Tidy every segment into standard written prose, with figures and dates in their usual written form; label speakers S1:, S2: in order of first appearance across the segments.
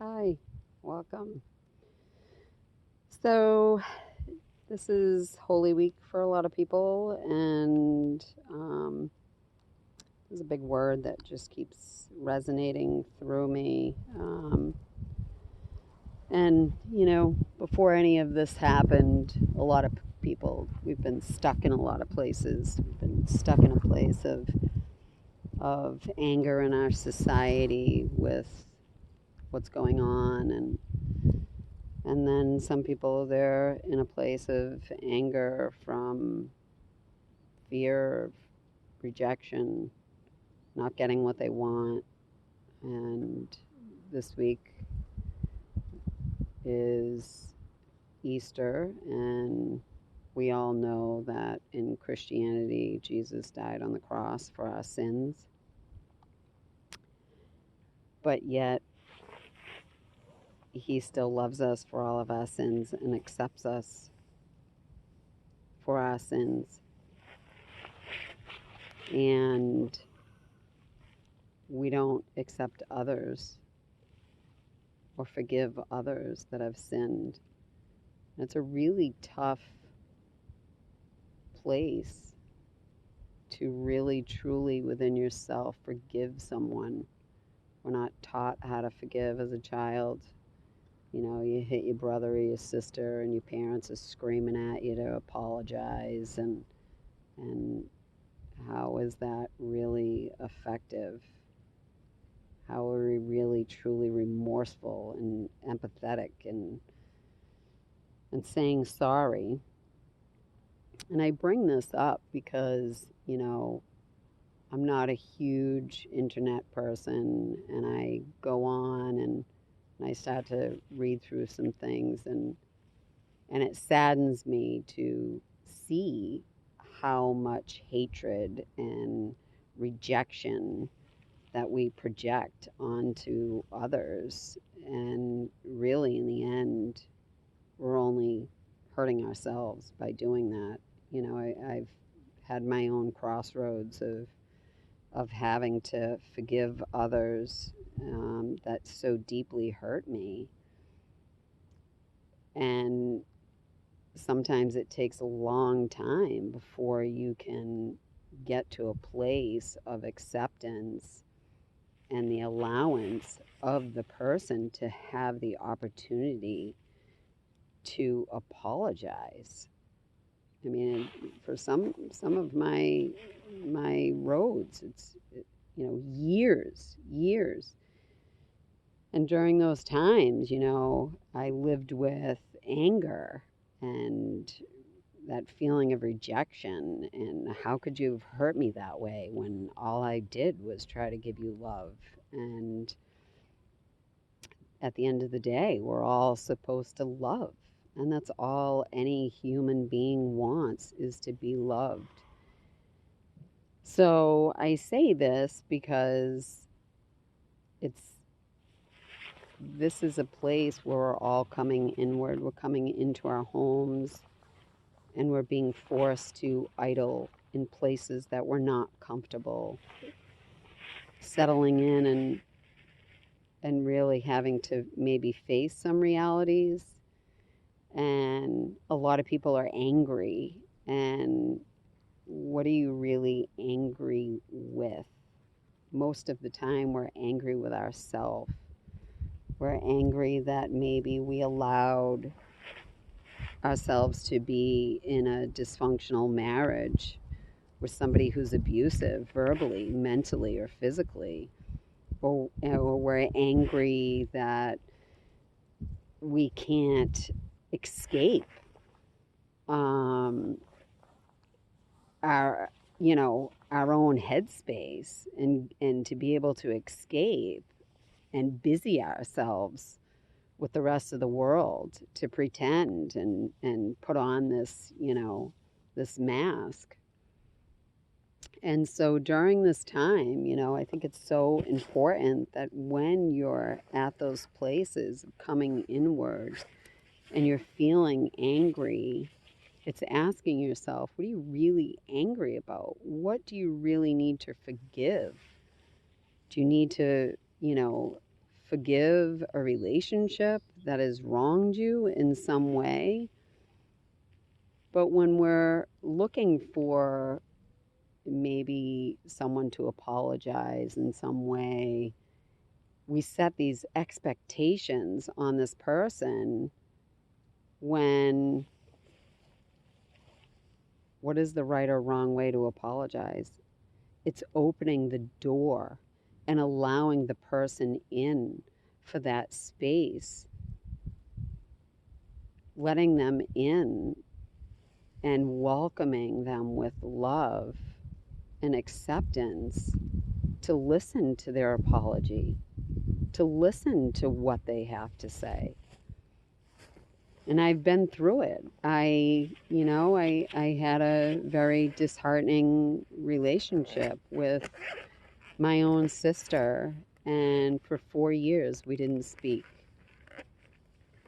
S1: Hi, welcome. So, this is Holy Week for a lot of people, and there's a big word that just keeps resonating through me. Before any of this happened, a lot of people, we've been stuck in a lot of places. We've been stuck in a place of anger in our society with what's going on, and then some people, they're in a place of anger from fear of rejection, not getting what they want. And this week is Easter, and we all know that in Christianity, Jesus died on the cross for our sins. But yet, he still loves us for all of our sins and accepts us for our sins. And we don't accept others or forgive others that have sinned. And it's a really tough place to really, truly within yourself forgive someone. We're not taught how to forgive as a child. You know, you hit your brother or your sister, and your parents are screaming at you to apologize, and how is that really effective? How are we really truly remorseful and empathetic and saying sorry? And I bring this up because, I'm not a huge internet person, and I go on and I start to read through some things, and it saddens me to see how much hatred and rejection that we project onto others. And really, in the end, we're only hurting ourselves by doing that. I've had my own crossroads of having to forgive others that so deeply hurt me. And sometimes it takes a long time before you can get to a place of acceptance and the allowance of the person to have the opportunity to apologize. I mean, for some of my roads, it's years. And during those times, I lived with anger and that feeling of rejection, and how could you have hurt me that way when all I did was try to give you love? And at the end of the day, we're all supposed to love. And that's all any human being wants, is to be loved. So I say this because it's this is a place where we're all coming inward. We're coming into our homes, and we're being forced to idle in places that we're not comfortable, settling in and really having to maybe face some realities. And a lot of people are angry. And what are you really angry with? Most of the time, we're angry with ourselves. We're angry that maybe we allowed ourselves to be in a dysfunctional marriage with somebody who's abusive verbally, mentally, or physically. Or we're angry that we can't escape um, our our own headspace, and to be able to escape and busy ourselves with the rest of the world to pretend and put on this mask. And so during this time, I think it's so important that when you're at those places coming inward and you're feeling angry, it's asking yourself, what are you really angry about? What do you really need to forgive? Do you need to, forgive a relationship that has wronged you in some way. But when we're looking for maybe someone to apologize in some way, we set these expectations on this person when what is the right or wrong way to apologize? It's opening the door and allowing the person in for that space, letting them in and welcoming them with love and acceptance to listen to their apology, to listen to what they have to say. And I've been through it. I had a very disheartening relationship with my own sister, and for 4 years we didn't speak.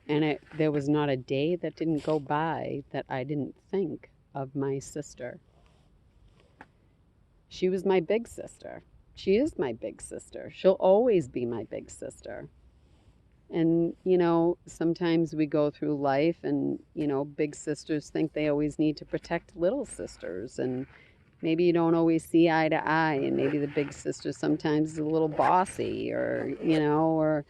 S1: And there was not a day that didn't go by that I didn't think of my sister. She was my big sister. She is my big sister. She'll always be my big sister. And, sometimes we go through life and, big sisters think they always need to protect little sisters. And maybe you don't always see eye to eye. And maybe the big sister sometimes is a little bossy or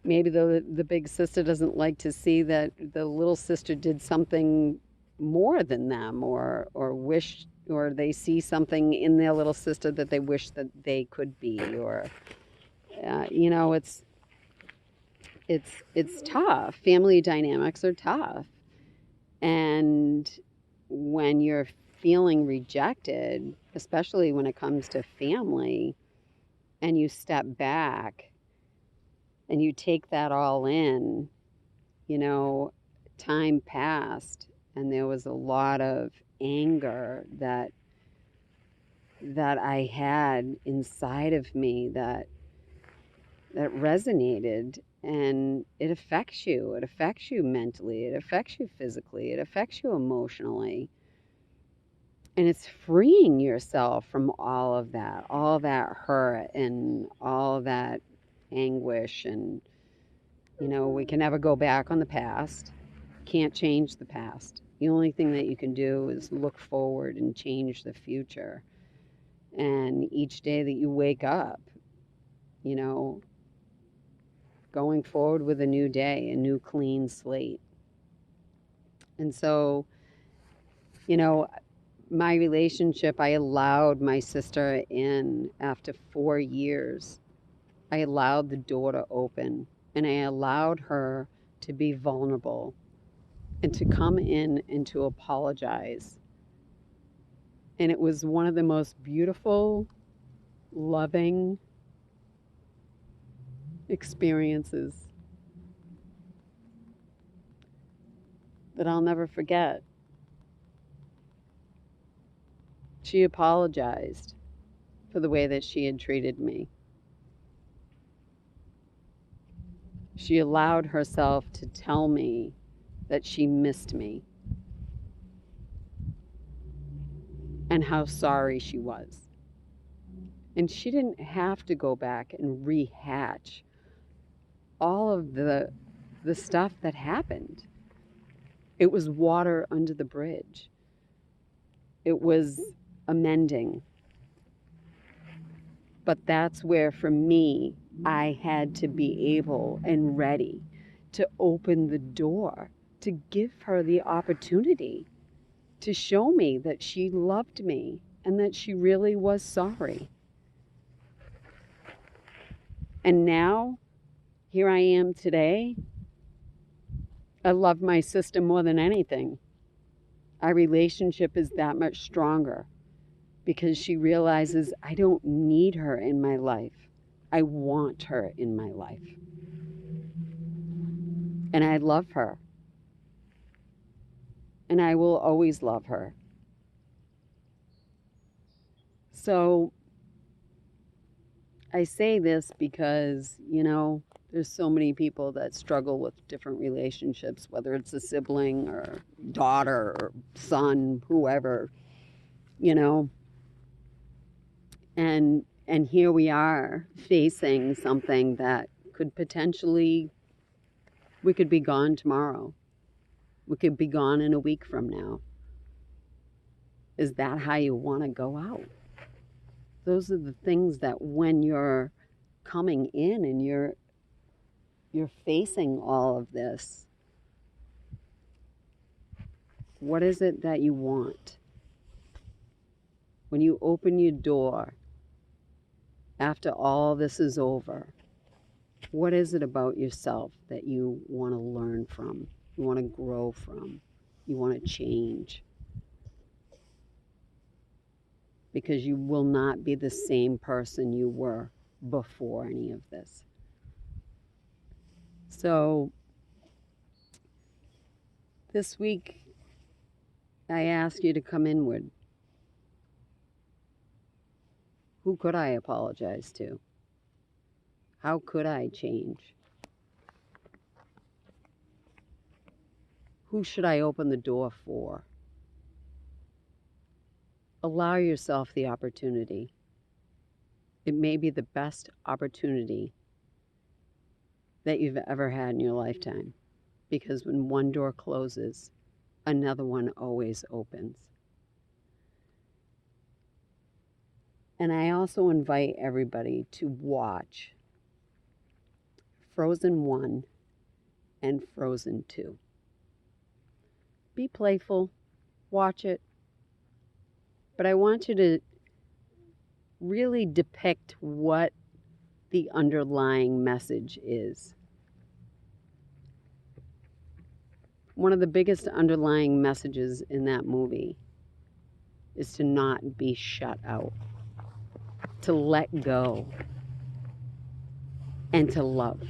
S1: maybe the big sister doesn't like to see that the little sister did something more than them or wish, or they see something in their little sister that they wish that they could be, or, it's tough. Family dynamics are tough. And when you're feeling rejected, especially when it comes to family, and you step back and you take that all in, time passed and there was a lot of anger that I had inside of me that resonated, and it affects you. It affects you mentally, it affects you physically, it affects you emotionally. And it's freeing yourself from all of that hurt and all that anguish. And we can never go back on the past. Can't change the past. The only thing that you can do is look forward and change the future. And each day that you wake up, going forward with a new day, a new clean slate. And so, my relationship, I allowed my sister in after 4 years. I allowed the door to open, and I allowed her to be vulnerable and to come in and to apologize. And it was one of the most beautiful, loving experiences that I'll never forget. She apologized for the way that she had treated me. She allowed herself to tell me that she missed me and how sorry she was. And she didn't have to go back and rehatch all of the stuff that happened. It was water under the bridge. It was amending. But that's where, for me, I had to be able and ready to open the door, to give her the opportunity to show me that she loved me and that she really was sorry. And now, here I am today. I love my sister more than anything. Our relationship is that much stronger because she realizes I don't need her in my life. I want her in my life. And I love her. And I will always love her. So I say this because, there's so many people that struggle with different relationships, whether it's a sibling or daughter or son, whoever, And here we are facing something that could potentially, we could be gone tomorrow. We could be gone in a week from now. Is that how you want to go out? Those are the things that when you're coming in and you're facing all of this, what is it that you want? When you open your door after all this is over, what is it about yourself that you want to learn from, you want to grow from, you want to change? Because you will not be the same person you were before any of this. So this week, I ask you to come inward. Who could I apologize to? How could I change? Who should I open the door for? Allow yourself the opportunity. It may be the best opportunity that you've ever had in your lifetime, because when one door closes, another one always opens. And I also invite everybody to watch Frozen 1 and Frozen 2. Be playful, watch it, but I want you to really depict what the underlying message is. One of the biggest underlying messages in that movie is to not be shut out, to let go, and to love.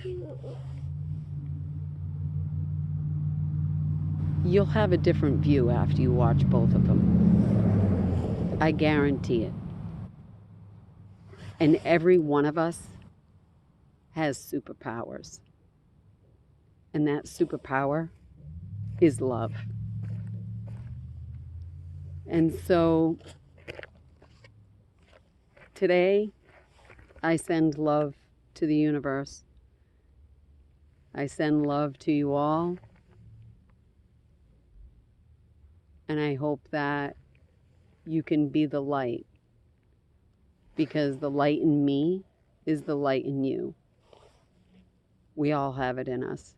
S1: You'll have a different view after you watch both of them. I guarantee it. And every one of us has superpowers. And that superpower is love. And so today, I send love to the universe. I send love to you all. And I hope that you can be the light, because the light in me is the light in you. We all have it in us.